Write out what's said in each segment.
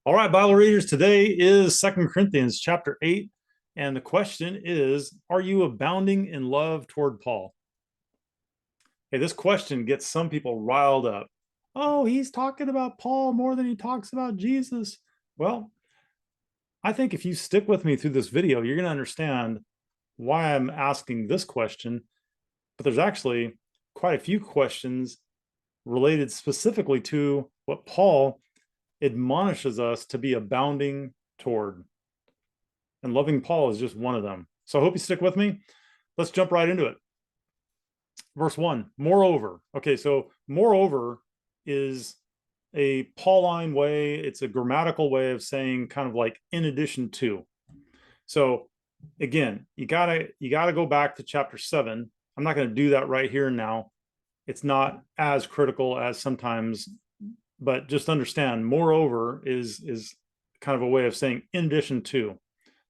All right, Bible readers, today is 2 Corinthians chapter 8, and the question is, are you abounding in love toward Paul? Okay, this question gets some people riled up. Oh, he's talking about Paul more than he talks about Jesus. Well, I think if you stick with me through this video, you're going to understand why I'm asking this question, but there's actually quite a few questions related specifically to what Paul admonishes us to be abounding toward. And loving Paul is just one of them. So I hope you stick with me. Let's jump right into it. Verse 1, moreover. Okay, so moreover is a Pauline way. It's a grammatical way of saying kind of like in addition to. So again, you gotta go back to chapter 7. I'm not going to do that right here and now. It's not as critical as sometimes, but just understand moreover is kind of a way of saying in addition to.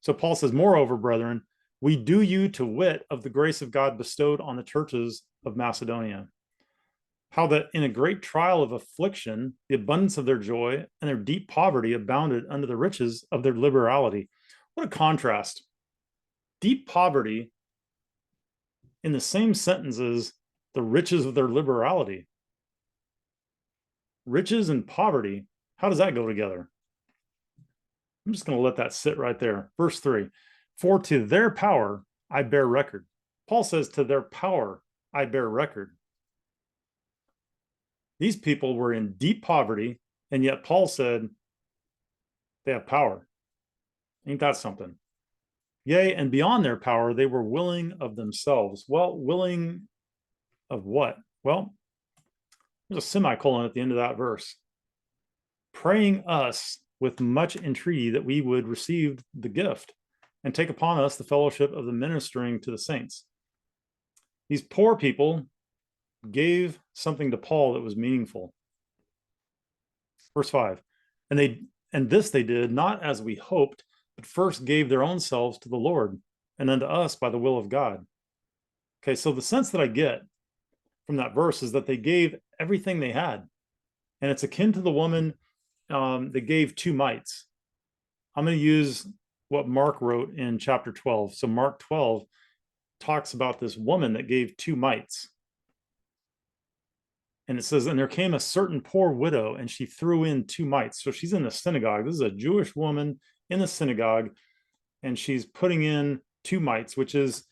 So Paul says, moreover, brethren, we do you to wit of the grace of God bestowed on the churches of Macedonia, how that in a great trial of affliction, the abundance of their joy and their deep poverty abounded under the riches of their liberality. What a contrast. Deep poverty in the same sentence as the riches of their liberality. Riches and poverty, how does that go together? I'm just going to let that sit right there. Verse 3, for to their power I bear record. Paul says, to their power I bear record. These people were in deep poverty, and yet Paul said they have power. Ain't that something? Yea, and beyond their power, they were willing of themselves. Well, willing of what? Well, there's a semicolon at the end of that verse. Praying us with much entreaty that we would receive the gift and take upon us the fellowship of the ministering to the saints. These poor people gave something to Paul that was meaningful. Verse 5, and this they did not as we hoped, but first gave their own selves to the Lord and unto us by the will of God. Okay, so the sense that I get from that verse is that they gave everything they had. And it's akin to the woman that gave 2 mites. I'm going to use what Mark wrote in chapter 12. So Mark 12 talks about this woman that gave 2 mites. And it says, and there came a certain poor widow, and she threw in 2 mites. So she's in the synagogue. This is a Jewish woman in the synagogue, and she's putting in 2 mites, which is,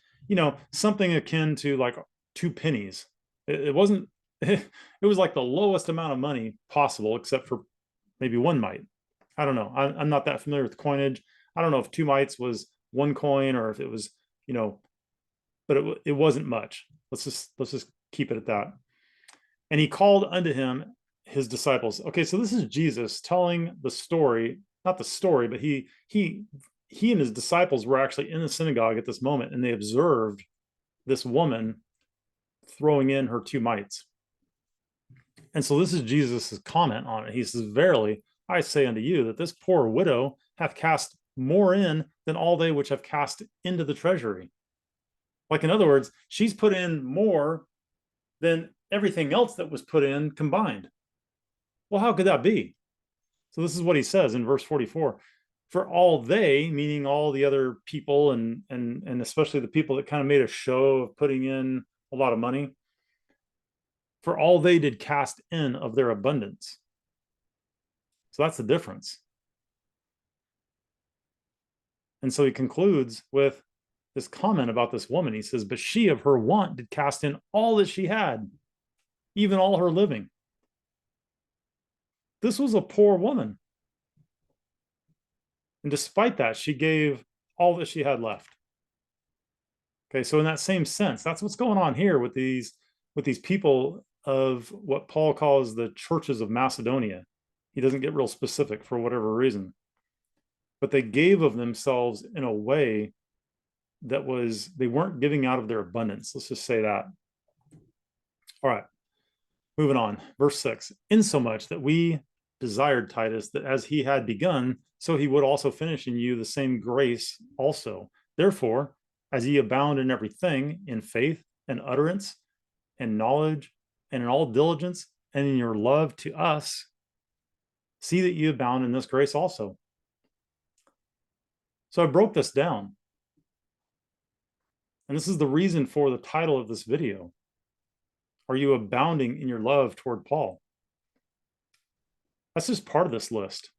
something akin to like 2 pennies. It wasn't, it was like the lowest amount of money possible, except for maybe 1 mite. I don't know. I'm not that familiar with coinage. I don't know if 2 mites was 1 coin or if it was, but it wasn't much. Let's just keep it at that. And he called unto him his disciples. Okay, so this is Jesus telling the story, not the story, but he and his disciples were actually in the synagogue at this moment, and they observed this woman throwing in her 2 mites. And so this is Jesus's comment on it. He says, verily, I say unto you that this poor widow hath cast more in than all they which have cast into the treasury. Like, in other words, she's put in more than everything else that was put in combined. Well, how could that be? So this is what he says in verse 44. For all they, meaning all the other people and especially the people that kind of made a show of putting in a lot of money, for all they did cast in of their abundance. So that's the difference. And so he concludes with this comment about this woman. He says, but she of her want did cast in all that she had, even all her living. This was a poor woman. And despite that, she gave all that she had left. Okay, so in that same sense, that's what's going on here with these people of what Paul calls the churches of Macedonia. He doesn't get real specific for whatever reason. But they gave of themselves in a way that was, they weren't giving out of their abundance. Let's just say that. All right, moving on. Verse 6, insomuch that we desired Titus that as he had begun, so he would also finish in you the same grace also. Therefore, as ye abound in everything, in faith and utterance and knowledge and in all diligence and in your love to us, See that you abound in this grace also. So I broke this down. And this is the reason for the title of this video. Are you abounding in your love toward Paul? That's just part of this list.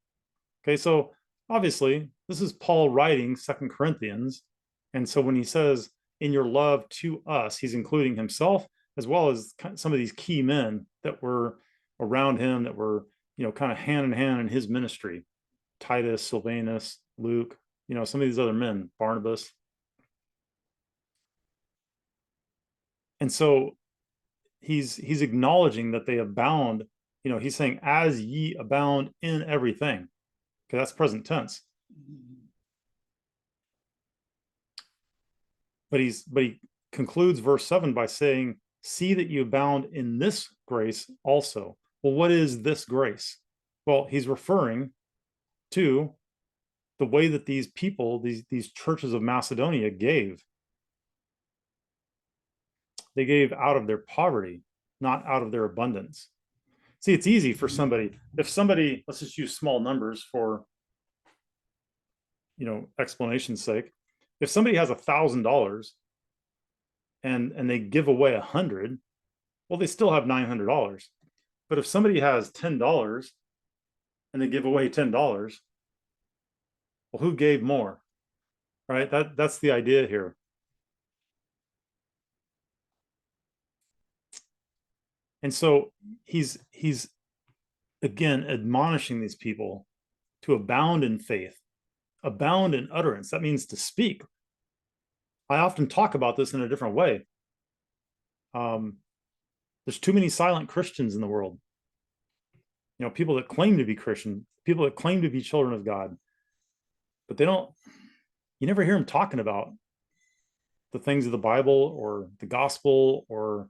Okay, so obviously, this is Paul writing 2 Corinthians. And so when he says, in your love to us, he's including himself as well as some of these key men that were around him, that were, kind of hand in hand in his ministry. Titus, Silvanus, Luke, some of these other men, Barnabas. And so he's acknowledging that they abound. He's saying, as ye abound in everything. Okay, that's present tense. But he concludes verse 7 by saying, see that you abound in this grace also. Well, what is this grace? Well, he's referring to the way that these people, these churches of Macedonia gave. They gave out of their poverty, not out of their abundance. See, it's easy for somebody, if somebody, let's just use small numbers for, explanation's sake. If somebody has $1,000 and they give away 100, well, they still have $900. But if somebody has $10 and they give away $10, well, who gave more? Right? That's the idea here. And so he's again admonishing these people to abound in faith, abound in utterance. That means to speak. I often talk about this in a different way. There's too many silent Christians in the world. People that claim to be Christian, people that claim to be children of God, but you never hear them talking about the things of the Bible or the gospel or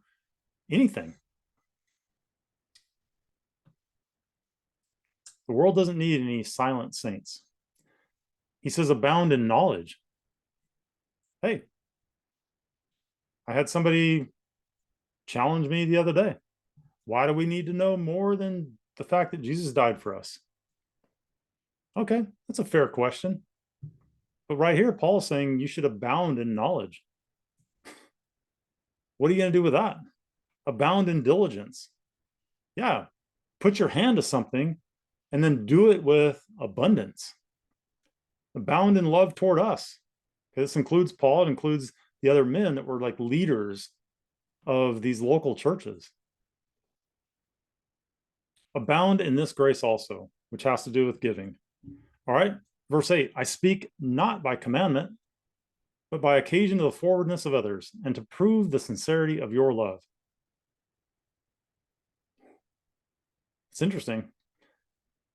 anything. The world doesn't need any silent saints. He says, abound in knowledge. Hey, I had somebody challenge me the other day. Why do we need to know more than the fact that Jesus died for us? Okay, that's a fair question. But right here, Paul is saying you should abound in knowledge. What are you going to do with that? Abound in diligence. Yeah, put your hand to something and then do it with abundance. Abound in love toward us. Okay, this includes Paul. It includes the other men that were like leaders of these local churches. Abound in this grace also, which has to do with giving. All right, verse 8, I speak not by commandment, but by occasion of the forwardness of others, and to prove the sincerity of your love. It's interesting.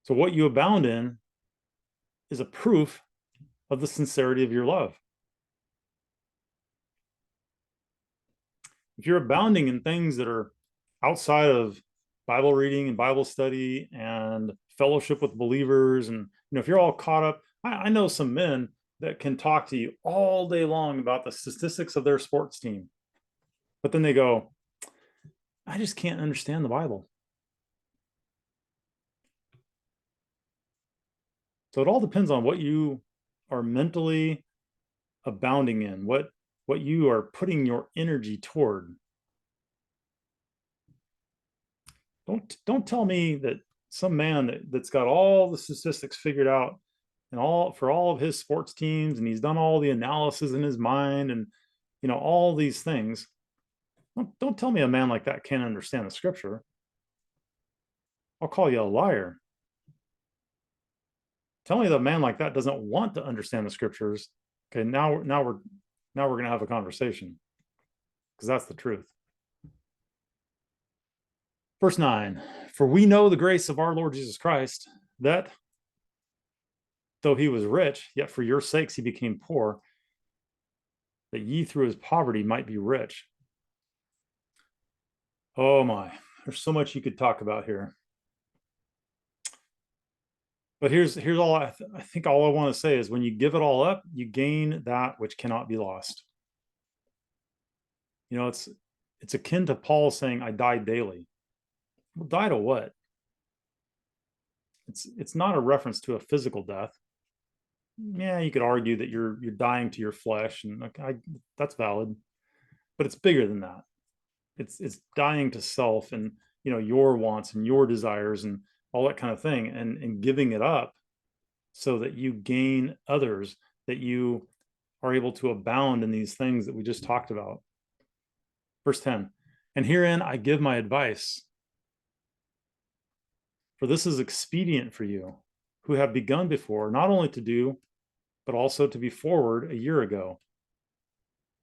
So what you abound in is a proof of the sincerity of your love. If you're abounding in things that are outside of Bible reading and Bible study and fellowship with believers, and if you're all caught up, I know some men that can talk to you all day long about the statistics of their sports team, but then they go, I just can't understand the Bible. So it all depends on what you are mentally abounding in, what you are putting your energy toward. Don't tell me that some man that's got all the statistics figured out and for all of his sports teams, and he's done all the analysis in his mind and all these things. Don't tell me a man like that can't understand the scripture. I'll call you a liar. Tell me that a man like that doesn't want to understand the scriptures. Okay, now we're going to have a conversation, because that's the truth. Verse 9, for we know the grace of our Lord Jesus Christ, that though he was rich, yet for your sakes he became poor, that ye through his poverty might be rich. Oh my, there's so much you could talk about here. But here's all I think all I want to say is, when you give it all up, you gain that which cannot be lost. It's akin to Paul saying, I die daily. Well, die to what? it's not a reference to a physical death. Yeah, you could argue that you're dying to your flesh, and that's valid, but it's bigger than that. It's dying to self and your wants and your desires and all that kind of thing, and giving it up so that you gain others, that you are able to abound in these things that we just talked about. Verse 10, and herein I give my advice, for this is expedient for you, who have begun before, not only to do, but also to be forward a year ago.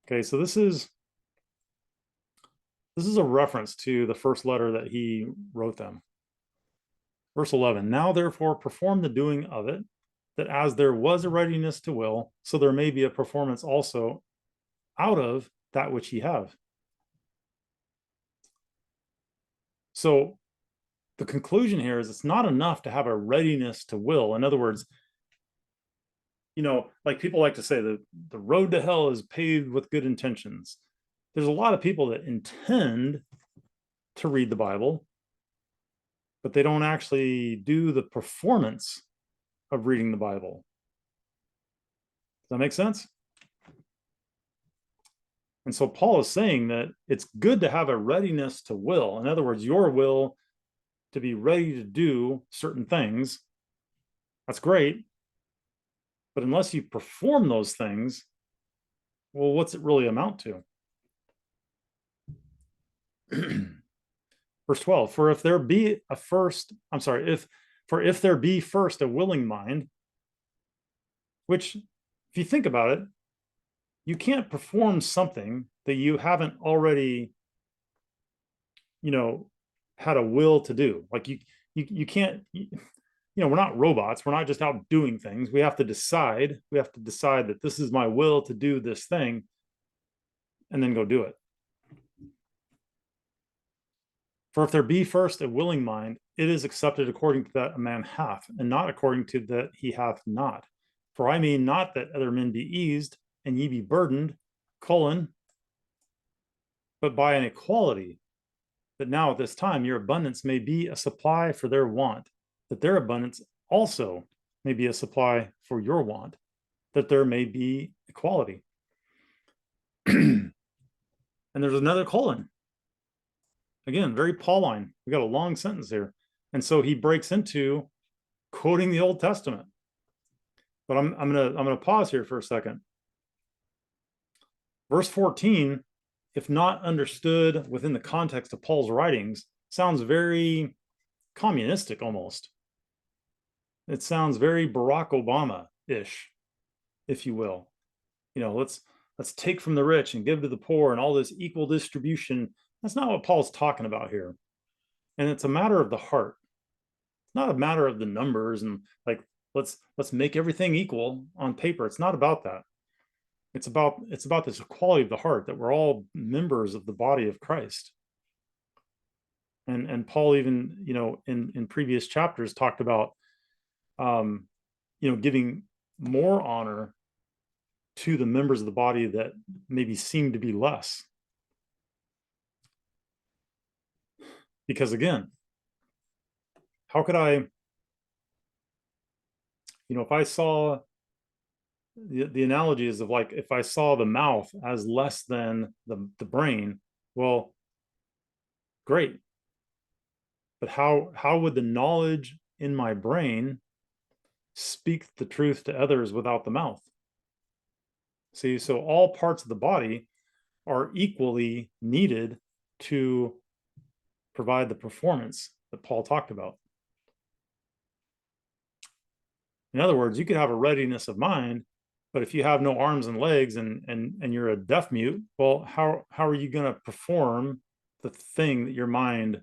Okay, so this is a reference to the first letter that he wrote them. Verse 11, now therefore perform the doing of it, that as there was a readiness to will, so there may be a performance also out of that which ye have. So the conclusion here is it's not enough to have a readiness to will. In other words, like people like to say that the road to hell is paved with good intentions. There's a lot of people that intend to read the Bible, but they don't actually do the performance of reading the Bible. Does that make sense? And so Paul is saying that it's good to have a readiness to will. In other words, your will to be ready to do certain things. That's great. But unless you perform those things, well, what's it really amount to? Verse 12, for if there be first a willing mind, which, if you think about it, you can't perform something that you haven't already, had a will to do. Like you can't, we're not robots. We're not just out doing things. We have to decide that this is my will to do this thing, and then go do it. For if there be first a willing mind, it is accepted according to that a man hath, and not according to that he hath not. For I mean not that other men be eased, and ye be burdened, but by an equality, that now at this time your abundance may be a supply for their want, that their abundance also may be a supply for your want, that there may be equality. And there's another colon. Again, very Pauline. We got a long sentence here. And so he breaks into quoting the Old Testament. But I'm gonna pause here for a second. Verse 14, if not understood within the context of Paul's writings, sounds very communistic almost. It sounds very Barack Obama-ish, if you will. Let's take from the rich and give to the poor and all this equal distribution. That's not what Paul's talking about here. And it's a matter of the heart. It's not a matter of the numbers and like, let's make everything equal on paper. It's not about that. It's about this equality of the heart, that we're all members of the body of Christ. And Paul even, in previous chapters talked about, giving more honor to the members of the body that maybe seem to be less. Because again, how could I, if I saw the analogy is of like, if I saw the mouth as less than the brain, well, great. But how would the knowledge in my brain speak the truth to others without the mouth? See, so all parts of the body are equally needed to provide the performance that Paul talked about. In other words, you could have a readiness of mind, but if you have no arms and legs and you're a deaf mute, well, how are you going to perform the thing that your mind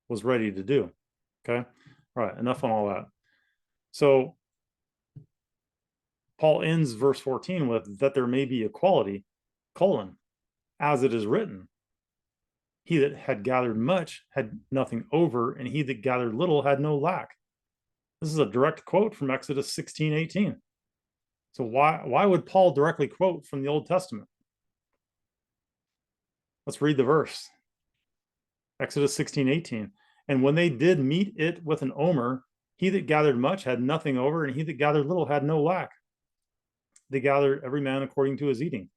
was ready to do? Okay. All right. Enough on all that. So Paul ends verse 14 with that there may be equality, as it is written. He that had gathered much had nothing over, and he that gathered little had no lack. This is a direct quote from Exodus 16:18. So why would Paul directly quote from the Old Testament? Let's read the verse. Exodus 16:18. And when they did meet it with an omer, he that gathered much had nothing over, and he that gathered little had no lack. They gathered every man according to his eating.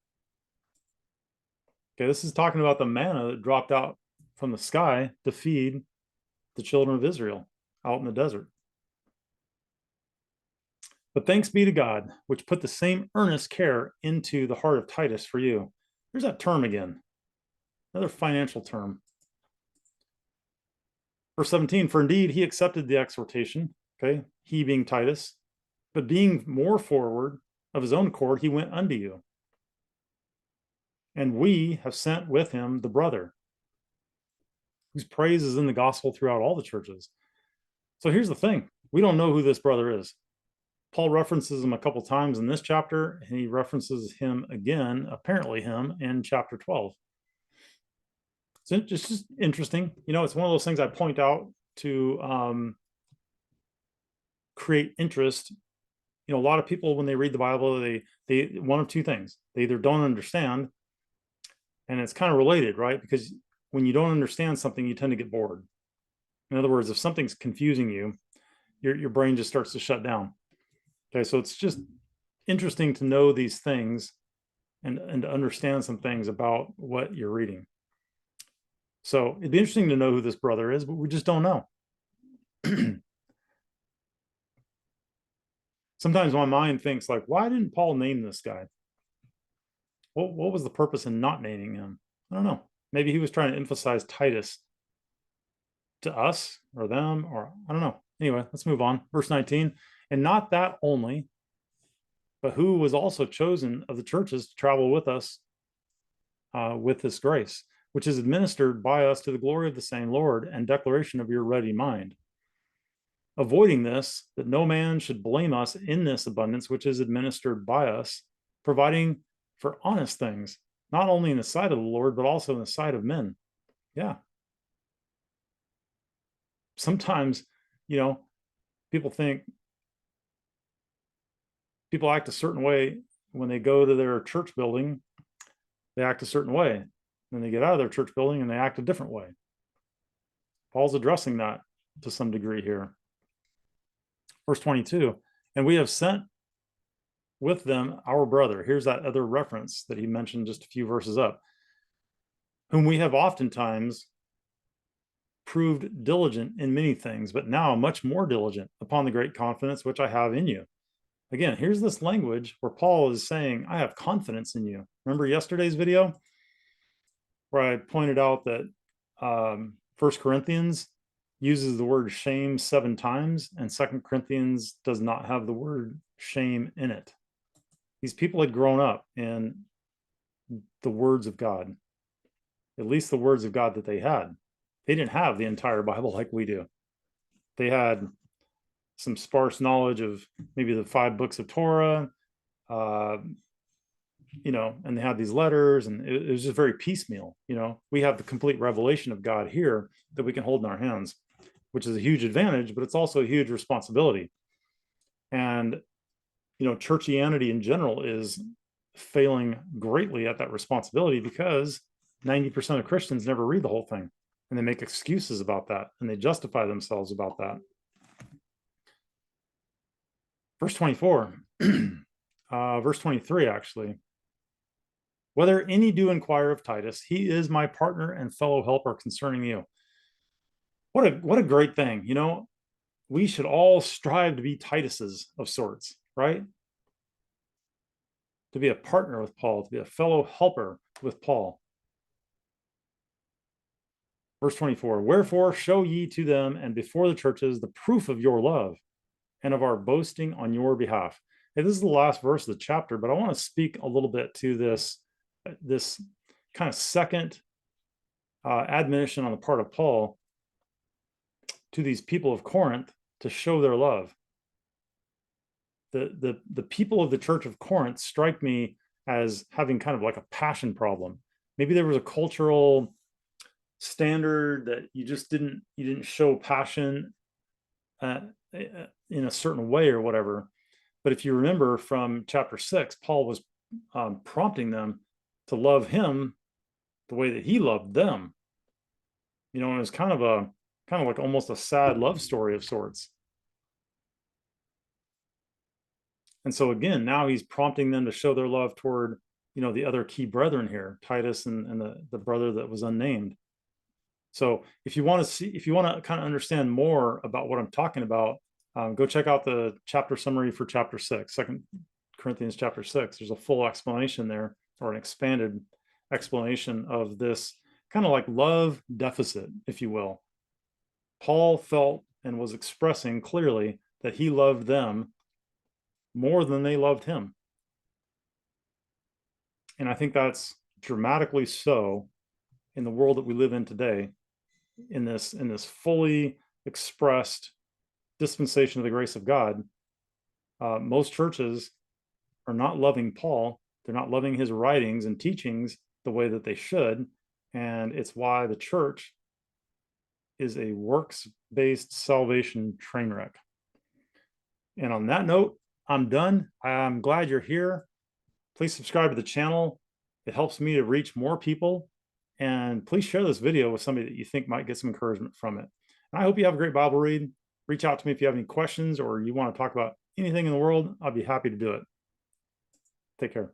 Okay, this is talking about the manna that dropped out from the sky to feed the children of Israel out in the desert. But thanks be to God, which put the same earnest care into the heart of Titus for you. There's that term again, another financial term. Verse 17, for indeed he accepted the exhortation, okay, he being Titus, but being more forward of his own accord, he went unto you. And we have sent with him the brother, whose praise is in the gospel throughout all the churches. So here's the thing. We don't know who this brother is. Paul references him a couple times in this chapter, and he references him again, apparently him, in chapter 12. So it's just interesting. You know, it's one of those things I point out to create interest. You know, a lot of people, when they read the Bible, they one of two things. They either don't understand, and it's kind of related, right? Because when you don't understand something, you tend to get bored. In other words, if something's confusing you, your brain just starts to shut down. Okay, so it's just interesting to know these things and to understand some things about what you're reading. So it'd be interesting to know who this brother is, but we just don't know. Sometimes my mind thinks like, why didn't Paul name this guy? What was the purpose in not naming him? I don't know. Maybe he was trying to emphasize Titus to us or them, or I don't know. Anyway, let's move on. Verse 19, and not that only, but who was also chosen of the churches to travel with us with this grace, which is administered by us to the glory of the same Lord and declaration of your ready mind. Avoiding this, that no man should blame us in this abundance, which is administered by us, providing for honest things, not only in the sight of the Lord, but also in the sight of men. Yeah. Sometimes, you know, people act a certain way when they go to their church building, they act a certain way. Then they get out of their church building and they act a different way. Paul's addressing that to some degree here. Verse 22, and we have sent with them our brother. Here's that other reference that he mentioned just a few verses up, whom we have oftentimes proved diligent in many things, but now much more diligent upon the great confidence which I have in you. Again, here's this language where Paul is saying, I have confidence in you. Remember yesterday's video where I pointed out that 1 Corinthians uses the word shame 7 times, and 2 Corinthians does not have the word shame in it. These people had grown up in the words of God, at least the words of God that they had. They didn't have the entire Bible like we do. They had some sparse knowledge of maybe the 5 books of Torah, you know, and they had these letters, and it was just very piecemeal. You know, we have the complete revelation of God here that we can hold in our hands, which is a huge advantage, but it's also a huge responsibility. And, you know, churchianity in general is failing greatly at that responsibility because 90% of Christians never read the whole thing, and they make excuses about that, and they justify themselves about that. Verse 24, verse 23, actually. Whether any do inquire of Titus, he is my partner and fellow helper concerning you. What a great thing. You know, we should all strive to be Tituses of sorts, right? To be a partner with Paul, to be a fellow helper with Paul. Verse 24, wherefore show ye to them and before the churches the proof of your love and of our boasting on your behalf. Hey, this is the last verse of the chapter, but I want to speak a little bit to this kind of second admonition on the part of Paul to these people of Corinth to show their love. The people of the church of Corinth strike me as having kind of like a passion problem. Maybe there was a cultural standard that you didn't show passion in a certain way or whatever. But if you remember from chapter 6, Paul was prompting them to love him the way that he loved them. You know, and it was kind of kind of like almost a sad love story of sorts. And so again, now he's prompting them to show their love toward, the other key brethren here, Titus and the brother that was unnamed. So if you want to kind of understand more about what I'm talking about, go check out the chapter summary for chapter 6, 2 Corinthians chapter 6. There's a full explanation there, or an expanded explanation of this kind of like love deficit, if you will. Paul felt and was expressing clearly that he loved them more than they loved him. And I think that's dramatically so in the world that we live in today, in this fully expressed dispensation of the grace of God. Most churches are not loving Paul. They're not loving his writings and teachings the way that they should. And it's why the church is a works-based salvation train wreck. And on that note, I'm done. I'm glad you're here. Please subscribe to the channel. It helps me to reach more people. And please share this video with somebody that you think might get some encouragement from it. And I hope you have a great Bible read. Reach out to me if you have any questions or you want to talk about anything in the world. I'll be happy to do it. Take care.